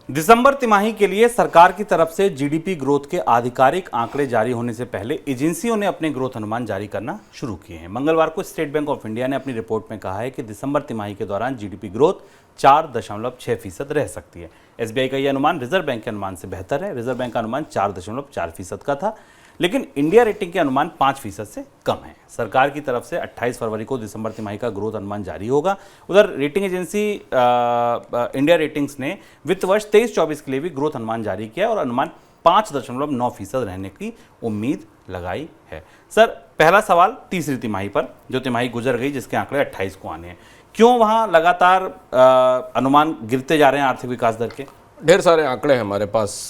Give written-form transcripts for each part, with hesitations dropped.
दिसंबर तिमाही के लिए सरकार की तरफ से जीडीपी ग्रोथ के आधिकारिक आंकड़े जारी होने से पहले एजेंसियों ने अपने ग्रोथ अनुमान जारी करना शुरू किए हैं। मंगलवार को स्टेट बैंक ऑफ इंडिया ने अपनी रिपोर्ट में कहा है कि दिसंबर तिमाही के दौरान जीडीपी ग्रोथ 4.6% रह सकती है। एसबीआई का यह अनुमान रिजर्व बैंक के अनुमान से बेहतर है। रिजर्व बैंक का अनुमान 4.4% का था, लेकिन इंडिया रेटिंग के अनुमान 5% से कम है। सरकार की तरफ से 28 फरवरी को दिसंबर तिमाही का ग्रोथ अनुमान जारी होगा। उधर रेटिंग एजेंसी इंडिया रेटिंग्स ने वित्त वर्ष 23-24 के लिए भी ग्रोथ अनुमान जारी किया और अनुमान 5.9% रहने की उम्मीद लगाई है। सर, पहला सवाल तीसरी तिमाही पर, जो तिमाही गुजर गई जिसके आंकड़े 28 को आने हैं, क्यों वहां लगातार अनुमान गिरते जा रहे हैं आर्थिक विकास दर के? ढेर सारे आंकड़े हैं हमारे पास,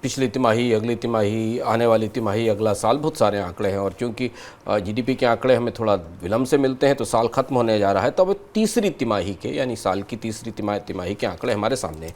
पिछली तिमाही, अगली तिमाही, आने वाली तिमाही, अगला साल, बहुत सारे आंकड़े हैं। और क्योंकि जीडीपी के आंकड़े हमें थोड़ा विलंब से मिलते हैं तो साल खत्म होने जा रहा है, तो अब तीसरी तिमाही के यानी साल की तीसरी तिमाही के आंकड़े हमारे सामने हैं।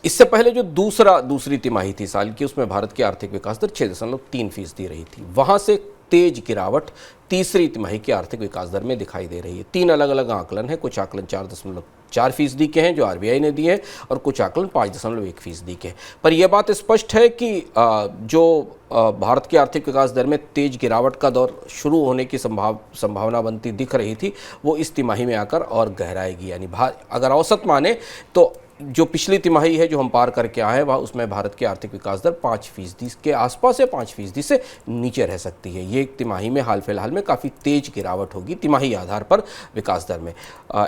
इससे पहले जो दूसरी तिमाही थी साल की, उसमें भारत की आर्थिक विकास दर 6.3% रही थी। वहाँ से तेज गिरावट तीसरी तिमाही की आर्थिक विकास दर में दिखाई दे रही है। 3 अलग अलग आकलन है। कुछ आकलन 4.4% के हैं जो आरबीआई ने दिए हैं, और कुछ आकलन 5.1% के हैं। पर यह बात स्पष्ट है कि जो भारत की आर्थिक विकास दर में तेज गिरावट का दौर शुरू होने की संभावना बनती दिख रही थी, वो इस तिमाही में आकर और गहराएगी। यानी अगर औसत माने तो जो पिछली तिमाही है जो हम पार करके आए हैं, वह उसमें भारत की आर्थिक विकास दर 5% के आसपास या 5% से नीचे रह सकती है। ये एक तिमाही में हाल फिलहाल में काफ़ी तेज गिरावट होगी तिमाही आधार पर विकास दर में।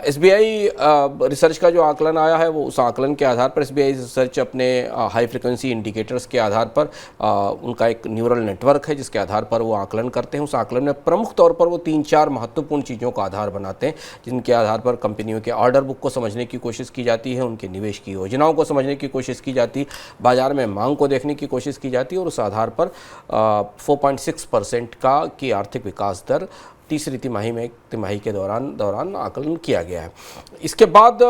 एसबीआई रिसर्च का जो आकलन आया है, वो उस आकलन के आधार पर एसबीआई रिसर्च अपने हाई फ्रिक्वेंसी इंडिकेटर्स के आधार पर उनका एक न्यूरल नेटवर्क है जिसके आधार पर वो आकलन करते हैं। उस आकलन में प्रमुख तौर पर वो 3-4 महत्वपूर्ण चीज़ों का आधार बनाते हैं, जिनके आधार पर कंपनियों के ऑर्डर बुक को समझने की कोशिश की जाती है, उनके निवेश की योजनाओं को समझने की कोशिश की जाती, बाजार में मांग को देखने की कोशिश की जाती, और उस आधार पर 4.6% की आर्थिक विकास दर तीसरी तिमाही के दौरान आकलन किया गया है। इसके बाद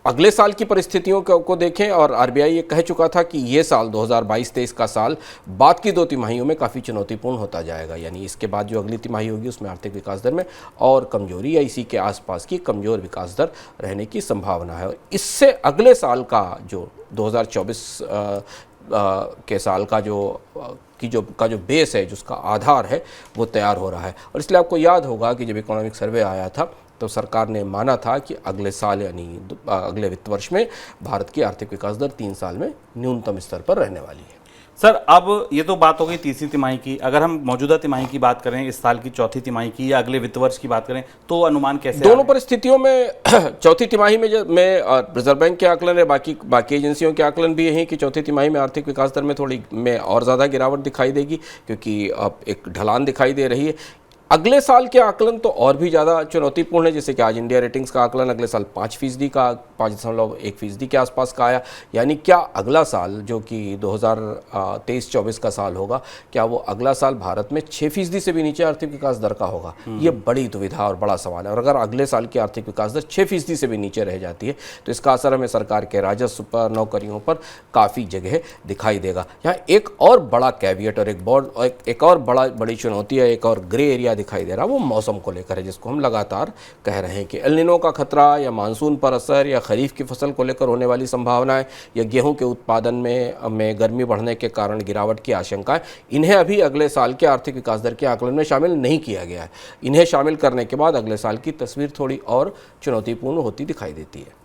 अगले साल की परिस्थितियों को देखें, और आरबीआई ये कह चुका था कि ये साल 2022-23 का साल बाद की 2 तिमाहियों में काफ़ी चुनौतीपूर्ण होता जाएगा। यानी इसके बाद जो अगली तिमाही होगी उसमें आर्थिक विकास दर में और कमजोरी या इसी के आसपास की कमज़ोर विकास दर रहने की संभावना है। इससे अगले साल का जो 2024 के साल का जो बेस है, जिसका आधार है, वो तैयार हो रहा है। और इसलिए आपको याद होगा कि जब इकोनॉमिक सर्वे आया था तो सरकार ने माना था कि अगले साल यानी अगले वित्त वर्ष में भारत की आर्थिक विकास दर 3 साल में न्यूनतम स्तर पर रहने वाली है। सर, अब ये तो बात हो गई तीसरी तिमाही की। अगर हम मौजूदा तिमाही की बात करें, इस साल की चौथी तिमाही की या अगले वित्त वर्ष की बात करें, तो अनुमान कैसे? दोनों परिस्थितियों में चौथी तिमाही में रिजर्व बैंक के आकलन है, बाकी एजेंसियों के आकलन भी यही कि चौथी तिमाही में आर्थिक विकास दर में थोड़ी और ज़्यादा गिरावट दिखाई देगी, क्योंकि अब एक ढलान दिखाई दे रही है। अगले साल के आकलन तो और भी ज़्यादा चुनौतीपूर्ण है, जैसे कि आज इंडिया रेटिंग्स का आकलन अगले साल 5.1% के आसपास का आया। यानी क्या अगला साल जो कि 2023-24 का साल होगा, क्या वो अगला साल भारत में 6% से भी नीचे आर्थिक विकास दर का होगा? ये बड़ी दुविधा और बड़ा सवाल है। और अगर अगले साल की आर्थिक विकास दर 6% से भी नीचे रह जाती है तो इसका असर हमें सरकार के राजस्व पर, नौकरियों पर काफ़ी जगह दिखाई देगा। यहाँ एक और बड़ा कैविएट और एक और बड़ी चुनौती है, एक और ग्रे एरिया दिखाई दे रहा, वो मौसम को लेकर है, जिसको हम लगातार कह रहे हैं कि एल निनो का खतरा या मानसून पर असर या खरीफ की फसल को लेकर होने वाली संभावनाएं या गेहूं के उत्पादन में गर्मी बढ़ने के कारण गिरावट की आशंकाएं, इन्हें अभी अगले साल के आर्थिक विकास दर के आकलन में शामिल नहीं किया गया है। इन्हें शामिल करने के बाद अगले साल की तस्वीर थोड़ी और चुनौतीपूर्ण होती दिखाई देती है।